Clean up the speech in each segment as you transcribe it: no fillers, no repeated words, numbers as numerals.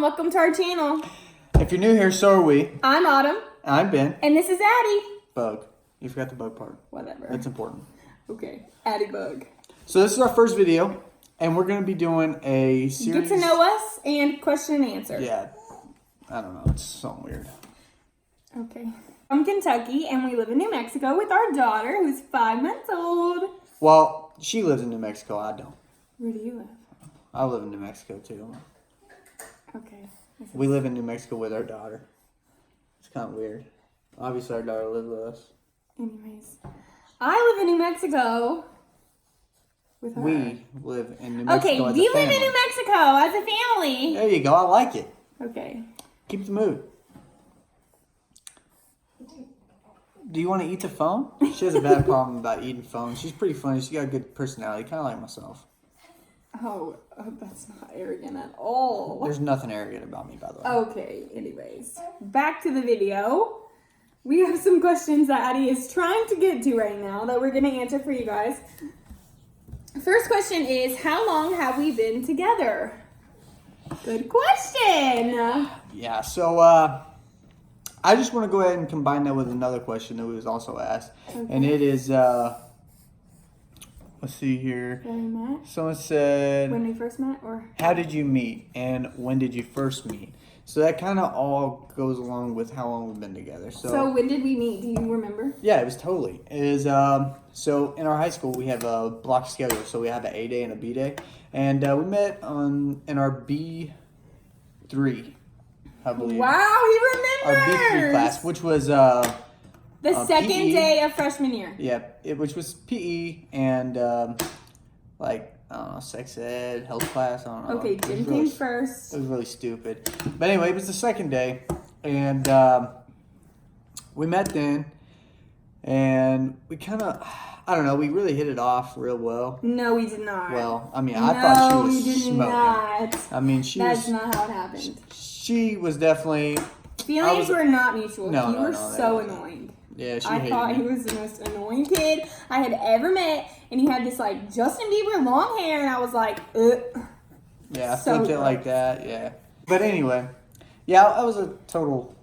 welcome to our channel. If you're new here, so are we. I'm Autumn. I'm Ben. And this is Addie. Bug. You forgot the bug part. Whatever. That's important. Okay, Addie Bug. So this is our first video, and we're going to be doing a series. Get to know us and question and answer. Yeah. I don't know. It's something weird. Okay. From Kentucky, and we live in New Mexico with our daughter, who's 5 months old. Well, she lives in New Mexico. I don't. Where do you live? I live in New Mexico, too. Okay. We live in New Mexico with our daughter. It's kind of weird. Obviously, our daughter lives with us. Anyways, I live in New Mexico with her. We live in New Mexico Okay, as we a live family. in New Mexico as a family. There you go. I like it. Okay. Keep the mood. Do you want to eat the phone? She has a bad problem about eating phones. She's pretty funny. She got a good personality, kind of like myself. Oh, that's not arrogant at all. There's nothing arrogant about me, by the way. Okay, anyways, back to the video. We have some questions that Addie is trying to get to right now that we're going to answer for you guys. First question is, how long have we been together? Good question. Yeah, so I just want to go ahead and combine that with another question that was also asked. Okay. And it is, let's see here. When we met? Someone said, When we first met? Or how did you meet and when did you first meet? So that kind of all goes along with how long we've been together. So when did we meet? Do you remember? Yeah, it was totally. It is so in our high school we have a block schedule, so we have an A day and a B day, and we met in our B3, I believe. Wow, he Our remembers! B3 class, which was The second PE. day of freshman year. yeah, which was PE and like I don't know, sex ed, health class. I don't know. Okay, It was gym really- came first. It was really stupid. But anyway, it was the second day, and we met then, and we kind of, I don't know, we really hit it off real well. No, we did not. Well, I mean, I thought she was we did smoking. not. I mean, That's not how it happened. she was definitely, Feelings were not mutual. No, you no, were no, they so weren't. annoying. yeah, she I hated thought me. he was the most annoying kid I had ever met, and he had this like Justin Bieber long hair, and I was like, ugh. Yeah, I so flipped it gross. like that, yeah. But anyway, yeah, I was a total,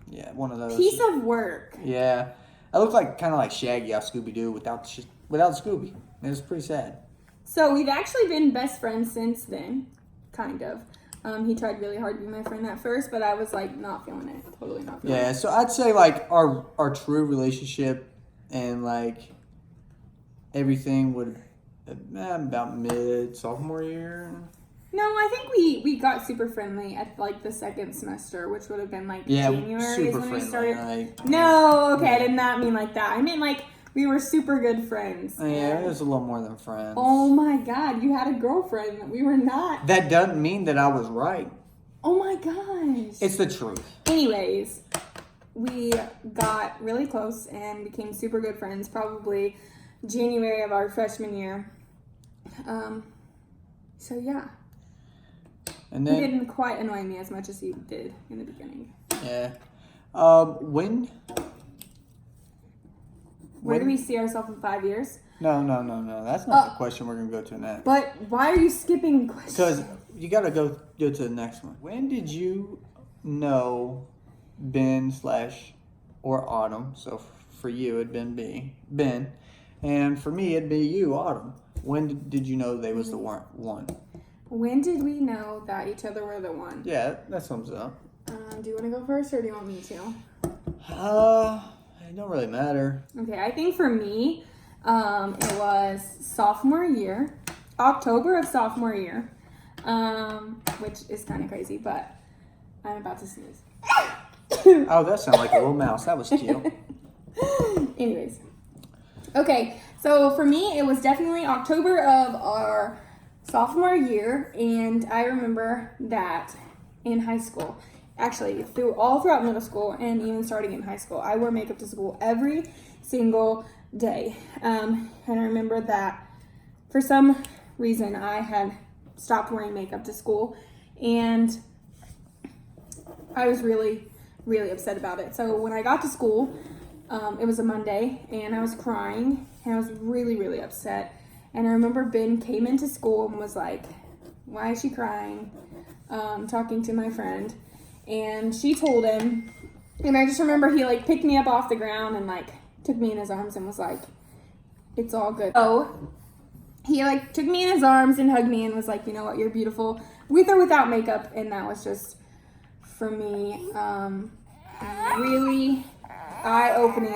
yeah, one of those. Piece of work. Yeah, I looked like kind of like Shaggy off Scooby-Doo without Scooby. It was pretty sad. So we've actually been best friends since then, kind of. He tried really hard to be my friend at first, but I was like not feeling it. Totally not feeling Yeah, it. so I'd say like our true relationship and like everything would about mid sophomore year. No, I think we got super friendly at like the second semester, which would have been like Yeah, January is super when we friendly. started. Like, No, okay, I did not mean like that. I meant like we were super good friends. yeah, it was a little more than friends. Oh my god, you had a girlfriend. We were not. That doesn't mean that I was right. Oh my gosh. It's the truth. Anyways, we got really close and became super good friends probably January of our freshman year. So yeah. And He then didn't quite annoy me as much as he did in the beginning. yeah, when Where do we see ourselves in 5 years? No. That's not the question we're gonna go to next. But why are you skipping questions? Because you gotta go to the next one. When did you know Ben / or Autumn? So for you it'd been Ben, and for me it'd be you, Autumn. When did you know they was the one? When did we know that each other were the one? Yeah, that sums it up. Do you want to go first or do you want me to? It don't really matter. Okay, I think for me, it was sophomore year, October of sophomore year, which is kind of crazy, but I'm about to sneeze. Oh, that sounded like a little mouse. That was cute. Anyways. Okay, so for me, it was definitely October of our sophomore year, and I remember that in high school, actually all throughout middle school and even starting in high school, I wore makeup to school every single day. And I remember that for some reason I had stopped wearing makeup to school, and I was really, really upset about it. So when I got to school, it was a Monday, and I was crying, and I was really, really upset. And I remember Ben came into school and was like, "Why is she crying?" talking to my friend, and she told him, and I just remember he like picked me up off the ground and like took me in his arms and was like, "It's all good." So he like took me in his arms and hugged me and was like, "You know what? You're beautiful with or without makeup." And that was just for me really eye-opening,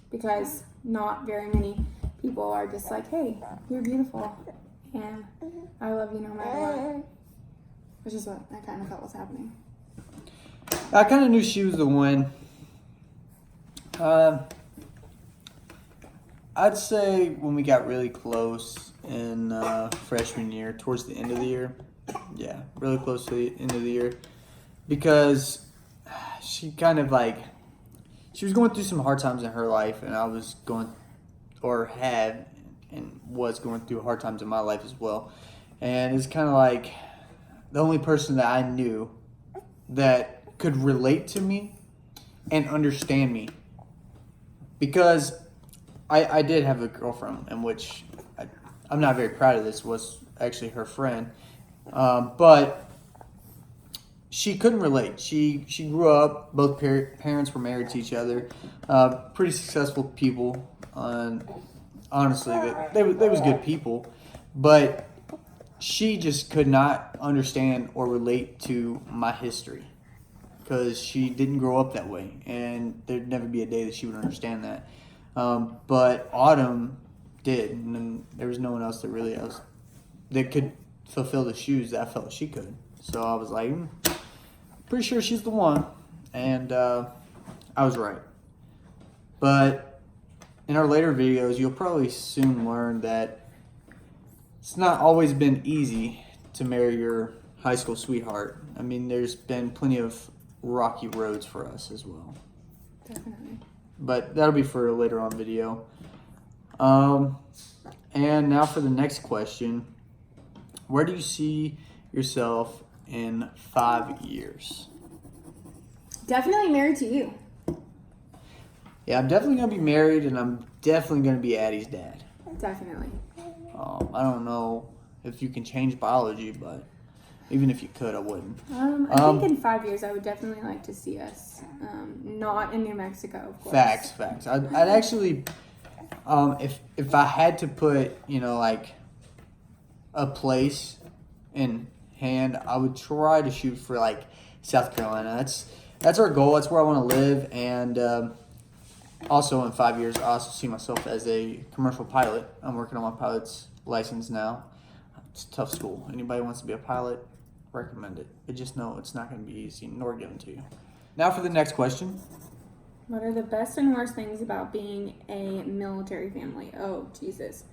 because not very many people are just like, "Hey, you're beautiful and I love you no matter what," which is what I kind of felt was happening. I kind of knew she was the one. I'd say when we got really close in freshman year, towards the end of the year. Yeah, really close to the end of the year. Because she kind of like, she was going through some hard times in her life, and I was going, or had, and was going through hard times in my life as well. And it's kind of like the only person that I knew that could relate to me and understand me. Because I did have a girlfriend, in which I'm not very proud of this, was actually her friend. But she couldn't relate. She grew up, both parents were married to each other, pretty successful people. Honestly, they was good people, but she just could not understand or relate to my history because she didn't grow up that way, and there'd never be a day that she would understand that. But Autumn did, and then there was no one else that really else that could fulfill the shoes that I felt she could. So I was like, pretty sure she's the one, and I was right. But in our later videos, you'll probably soon learn that it's not always been easy to marry your high school sweetheart. I mean, there's been plenty of rocky roads for us as well. Definitely. But that'll be for a later on video. And now for the next question. Where do you see yourself in 5 years? Definitely married to you. Yeah, I'm definitely going to be married, and I'm definitely going to be Addie's dad. Definitely. I don't know if you can change biology, but even if you could, I wouldn't. I think in 5 years, I would definitely like to see us not in New Mexico, of course. Facts. I'd actually, if I had to put, like a place in hand, I would try to shoot for like South Carolina. That's our goal. That's where I want to live, and also in 5 years, I also see myself as a commercial pilot. I'm working on my pilot's license now. It's a tough school. Anybody who wants to be a pilot, recommend it. But just know it's not going to be easy, nor given to you. Now for the next question. What are the best and worst things about being a military family? Oh, Jesus.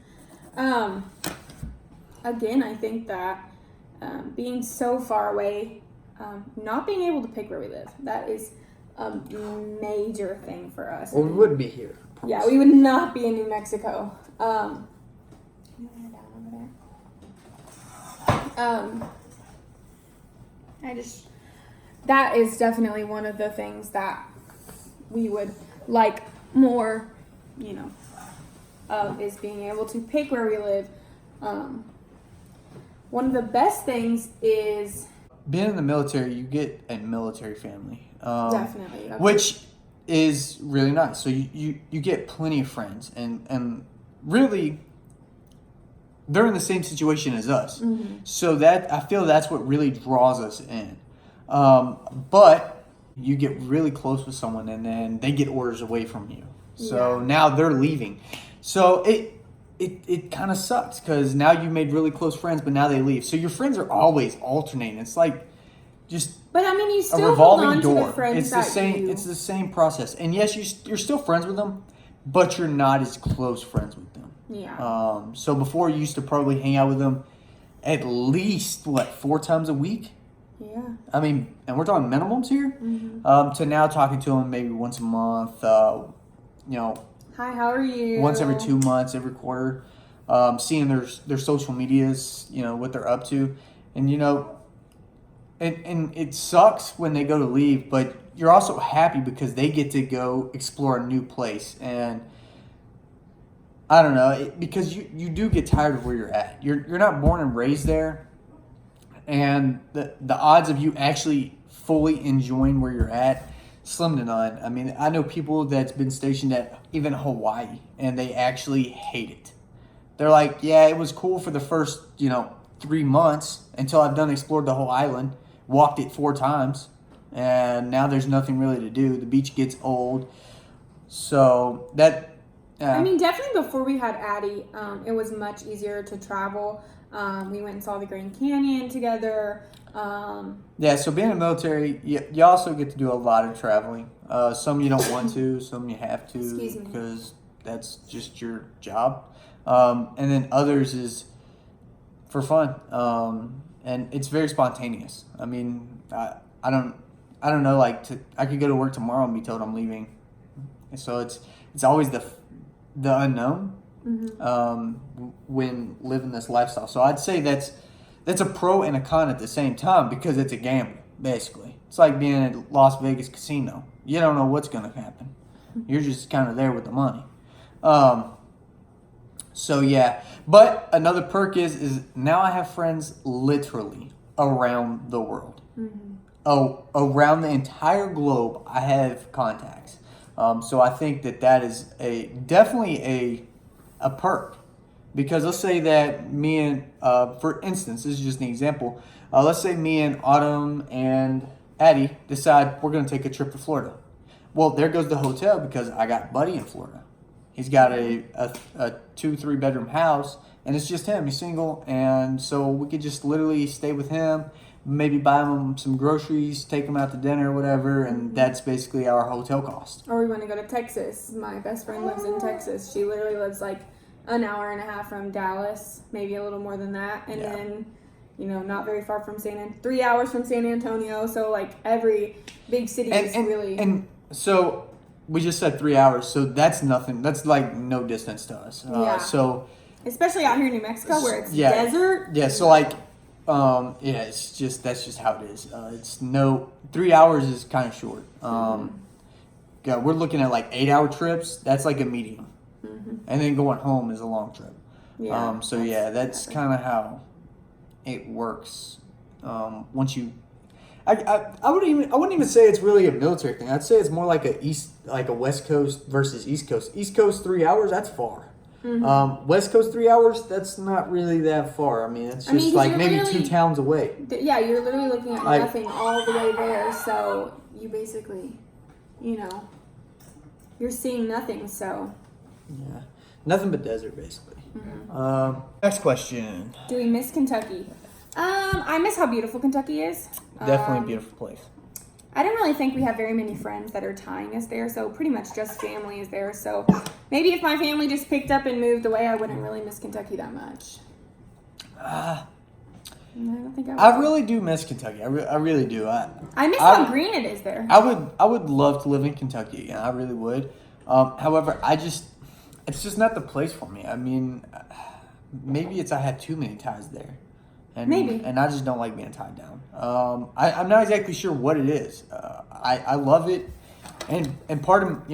Again, I think that being so far away, not being able to pick where we live, that is a major thing for us. Well, we wouldn't be here. Yeah, we would not be in New Mexico. That is definitely one of the things that we would like more, is being able to pick where we live. One of the best things is being in the military. You get a military family, definitely, which is really nice. So you get plenty of friends, and really, they're in the same situation as us. Mm-hmm. So that I feel that's what really draws us in. But you get really close with someone, and then they get orders away from you. So now they're leaving. So it kind of sucks because now you made really close friends, but now they leave. So your friends are always alternating. It's like just but I mean, you a still revolving hold on door. to the friends It's the that same. It's the same process. And yes, you're still friends with them, but you're not as close friends with them. Yeah. So before you used to probably hang out with them at least 4 times a week. Yeah. I mean, and we're talking minimums here. Mm-hmm. To now talking to them maybe once a month. Hi, how are you? Once every 2 months, every quarter. Seeing their social medias, what they're up to, and and it sucks when they go to leave, but you're also happy because they get to go explore a new place. And I don't know, because you do get tired of where you're at. You're not born and raised there, and the odds of you actually fully enjoying where you're at, slim to none. I mean, I know people that's been stationed at even Hawaii, and they actually hate it. They're like, yeah, it was cool for the first 3 months until I've done explored the whole island, walked it 4 times, and now there's nothing really to do. The beach gets old, so that. I mean, definitely before we had Addie, it was much easier to travel. We went and saw the Grand Canyon together. Yeah, so being in the military, you also get to do a lot of traveling. Some you don't want to, some you have to, Excuse me. because that's just your job. And then others is for fun, and it's very spontaneous. I mean, I don't know. Like, I could go to work tomorrow and be told I'm leaving, so it's always the unknown when living this lifestyle. So I'd say that's a pro and a con at the same time, because it's a gamble, basically. It's like being at Las Vegas casino. You don't know what's going to happen. You're just kind of there with the money. So yeah, but another perk is now I have friends literally around the world. Oh, around the entire globe, I have contacts. So I think that is definitely a perk, because let's say that me and, for instance, this is just an example. Let's say me and Autumn and Addie decide we're going to take a trip to Florida. Well, there goes the hotel, because I got Buddy in Florida. He's got a 2-3 bedroom house, and it's just him. He's single, and so we could just literally stay with him. Maybe buy him some groceries, take him out to dinner or whatever, and that's basically our hotel cost. Or we want to go to Texas. My best friend lives in Texas. She literally lives like an hour and a half from Dallas, maybe a little more than that. And then, not very far from 3 hours from San Antonio. So like every big city is really. And so we just said 3 hours, so that's nothing. That's like no distance to us. Yeah. So especially out here in New Mexico where it's desert. Yeah, so like. It's that's just how it is. It's 3 hours is kind of short. Yeah, we're looking at like 8-hour trips. That's like a medium, and then going home is a long trip. Yeah. So that's kind of how it works. Once you, I wouldn't even say it's really a military thing. I'd say it's more like a West Coast versus East Coast. East Coast 3 hours, that's far. West Coast 3 hours, that's not really that far. I mean, it's just like maybe 2 towns away. Yeah, you're literally looking at nothing all the way there. So you basically, you're seeing nothing. So yeah, nothing but desert basically. Next question. Do we miss Kentucky? I miss how beautiful Kentucky is. Definitely a beautiful place. I don't really think we have very many friends that are tying us there, so pretty much just family is there. So maybe if my family just picked up and moved away, I wouldn't really miss Kentucky that much. I don't think I would. I really do miss Kentucky. I really do. I miss how green it is there. I would love to live in Kentucky again. I really would. However, it's just not the place for me. I mean, maybe I had too many ties there. And I just don't like being tied down. I'm not exactly sure what it is. I love it, and part of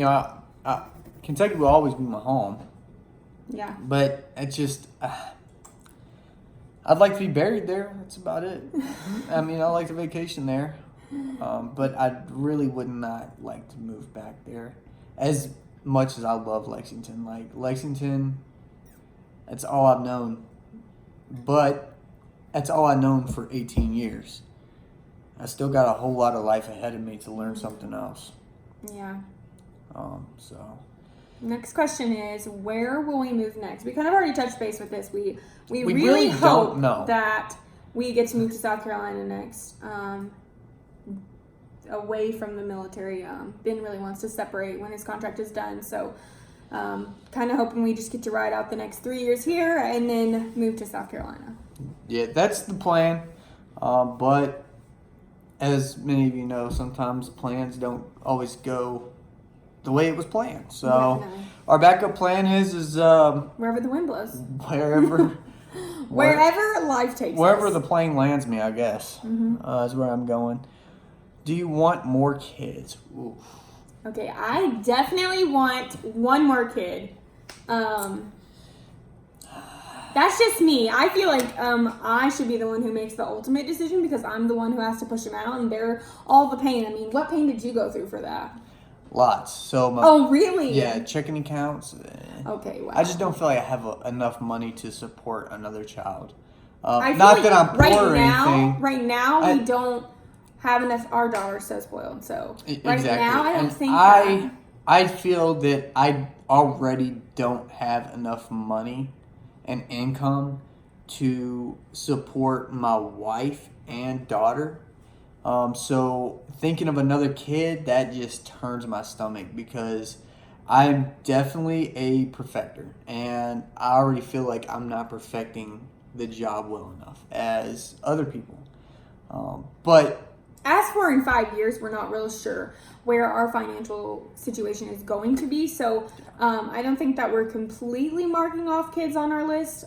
Kentucky will always be my home. Yeah. But it's just I'd like to be buried there. That's about it. I mean, I like to vacation there, but I really would not like to move back there. As much as I love Lexington, like Lexington, that's all I've known, but. That's all I've known for 18 years. I still got a whole lot of life ahead of me to learn something else. Yeah. So. Next question is, where will we move next? We kind of already touched base with this. We really hope that we get to move to South Carolina next, away from the military. Ben really wants to separate when his contract is done, so kind of hoping we just get to ride out the next 3 years here and then move to South Carolina. Yeah, that's the plan. But as many of you know, sometimes plans don't always go the way it was planned. So Definitely. Our backup plan is wherever the wind blows. Wherever life takes us. Wherever the plane lands me, I guess, is where I'm going. Do you want more kids? Oof. Okay, I definitely want one more kid. That's just me. I feel like I should be the one who makes the ultimate decision because I'm the one who has to push them out and they're all the pain. I mean, what pain did you go through for that? Lots. So Oh, really? yeah, checking accounts. Okay, wow. I just don't feel like I have enough money to support another child. I feel Not like that I'm poor or anything. Right now, we don't have enough. Our daughter's so spoiled. So right Exactly. now, I don't And think that. I feel that I already don't have enough money and income to support my wife and daughter. So thinking of another kid, that just turns my stomach because I'm definitely a perfecter, and I already feel like I'm not perfecting the job well enough as other people. But As for in 5 years, we're not real sure where our financial situation is going to be. So I don't think that we're completely marking off kids on our list.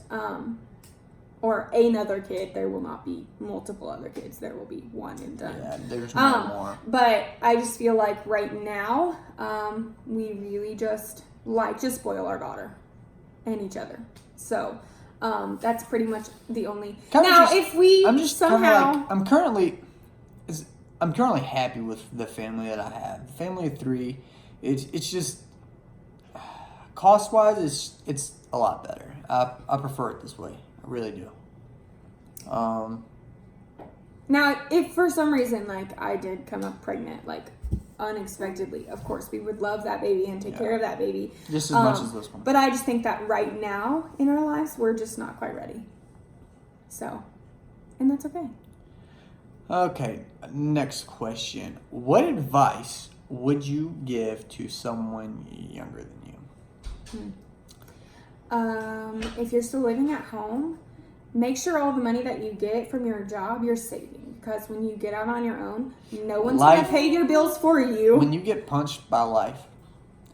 Or another kid. There will not be multiple other kids. There will be one and done. yeah, there's no more. But I just feel like right now, we really just like to spoil our daughter and each other. So that's pretty much the only. If we somehow, I'm currently happy with the family that I have. Family of 3, it's just cost wise, it's a lot better. I prefer it this way. I really do. Now, if for some reason, like, I did come up pregnant, like, unexpectedly, of course, we would love that baby and take care of that baby. Just as much as this one. But I just think that right now in our lives, we're just not quite ready. So, and that's okay. Okay, next question. What advice would you give to someone younger than you? If you're still living at home, make sure all the money that you get from your job, you're saving. Because when you get out on your own, no one's going to pay your bills for you. When you get punched by life,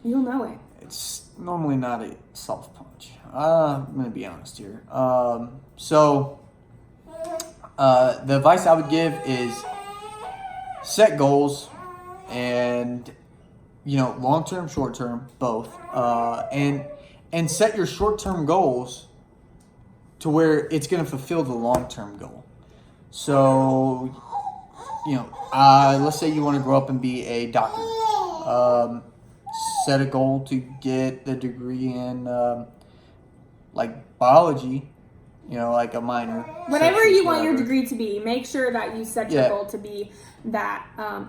you'll know it. It's normally not a soft punch. I'm going to be honest here. So, the advice I would give is set goals and, long-term, short-term, both. And set your short-term goals to where it's going to fulfill the long-term goal. So, let's say you want to grow up and be a doctor. Set a goal to get the degree in, biology, like a minor. Whatever you want your degree to be, make sure that you set your Yeah. goal to be that.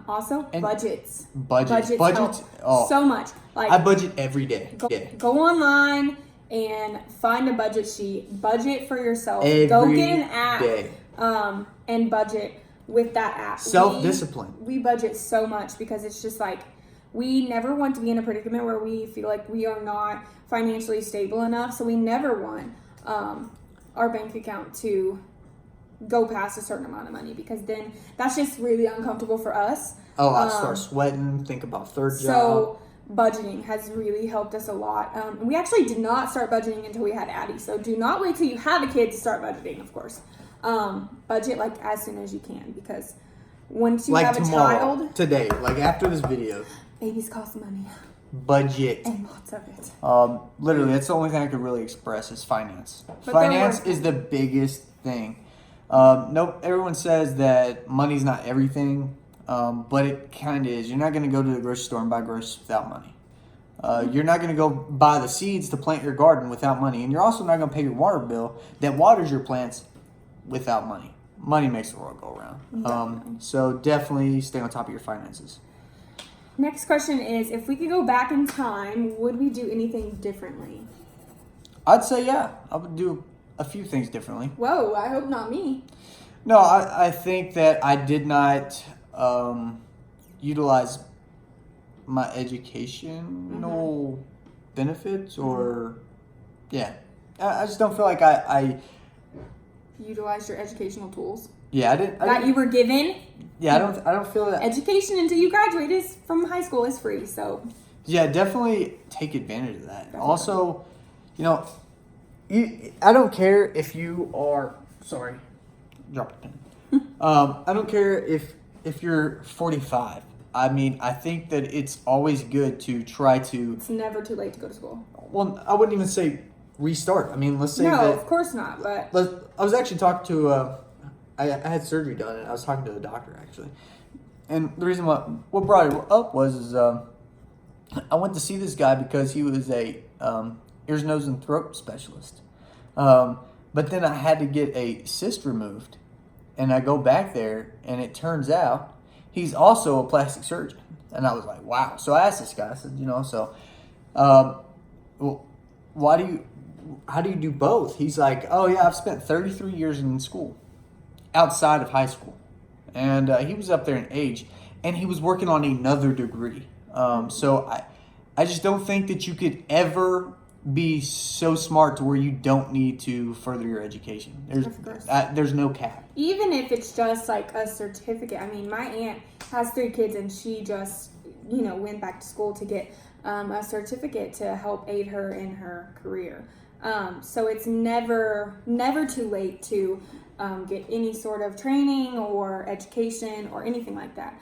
Also, And budgets. Budgets. Help so much. Like, I budget every day. Go online and find a budget sheet. Budget for yourself. Every Go get an app. day. And budget with that app. Self-discipline. We budget so much because it's just like we never want to be in a predicament where we feel like we are not financially stable enough. So we never want our bank account to go past a certain amount of money because then that's just really uncomfortable for us. Oh, I start sweating, think about third job. So budgeting has really helped us a lot. And we actually did not start budgeting until we had Addie. So do not wait till you have a kid to start budgeting, of course. Budget like as soon as you can because once you have tomorrow, a child, today, after this video, babies cost money budget. and lots of it. Literally, that's the only thing I could really express is finance. But Finance is the biggest thing. Nope, everyone says that money's not everything, but it kind of is. You're not going to go to the grocery store and buy groceries without money. You're not going to go buy the seeds to plant your garden without money, and you're also not going to pay your water bill that waters your plants without money. Money makes the world go around. So definitely stay on top of your finances. Next question is, if we could go back in time, would we do anything differently? I'd say, yeah. I would do a few things differently. Whoa, I hope not me. No, I think that I did not utilize my educational benefits or, yeah. I just don't feel like I Utilize your educational tools yeah, I didn't. that you were given. Yeah, I don't feel that. Education until you graduate is from high school is free, so. Yeah, definitely take advantage of that. Definitely. Also, I don't care if you are. Sorry, drop the pen. I don't care if you're 45. I mean, I think that it's always good to try to. It's never too late to go to school. Well, I wouldn't even say restart. I mean, let's say No, that. of course not. But I was actually talking to. I had surgery done, and I was talking to the doctor actually. And the reason what brought it up was I went to see this guy because he was a ears, nose, and throat specialist. But then I had to get a cyst removed, and I go back there, and it turns out he's also a plastic surgeon. And I was like, wow. So I asked this guy. I said, well, how do you do both? He's like, oh yeah, I've spent 33 years in school, outside of high school, and he was up there in age, and he was working on another degree. So I just don't think that you could ever be so smart to where you don't need to further your education. There's no cap. even if it's just like a certificate. I mean, my aunt has 3 kids, and she just, went back to school to get a certificate to help aid her in her career. So it's never too late to get any sort of training or education or anything like that.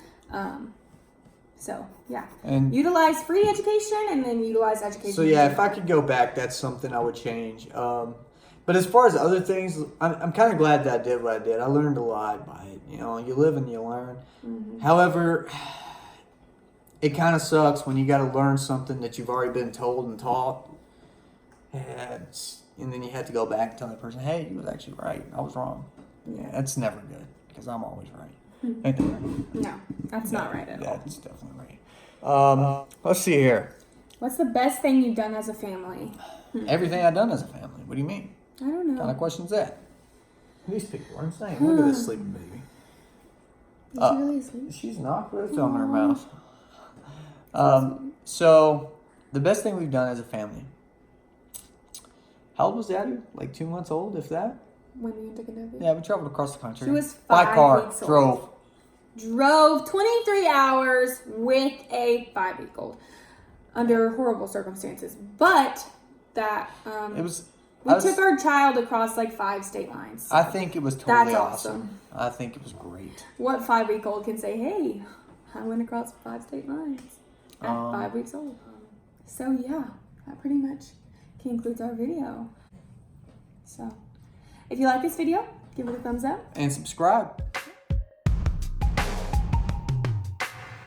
So yeah, And utilize free education and then utilize education. so yeah, if I could go back, that's something I would change. But as far as other things, I'm kind of glad that I did what I did. I learned a lot by it. You live and you learn. Mm-hmm. However, it kind of sucks when you got to learn something that you've already been told and taught, and then you have to go back and tell that person, "Hey, you was actually right. I was wrong." Yeah, that's never good because I'm always right. Ain't that right? No, that's not right at all. That's definitely right. Let's see here. What's the best thing you've done as a family? Everything I've done as a family. What do you mean? I don't What kind know. of question's that? These people are insane. Look at this sleeping baby. Is she really asleep? She's not with thumb in her mouth. So the best thing we've done as a family. How old was Daddy? Like 2 months old, if that? When you took a Debbie? Yeah, we traveled across the country. She was by 5 car. weeks old. Drove. Drove 23 hours with a 5-week-old under horrible circumstances. But that It was. we took our child across like 5 state lines. I think it was totally That's awesome. I think it was great. What 5-week-old can say, "Hey, I went across 5 state lines at 5 weeks old"? So yeah, that pretty much concludes our video. So if you like this video, give it a thumbs up. And subscribe.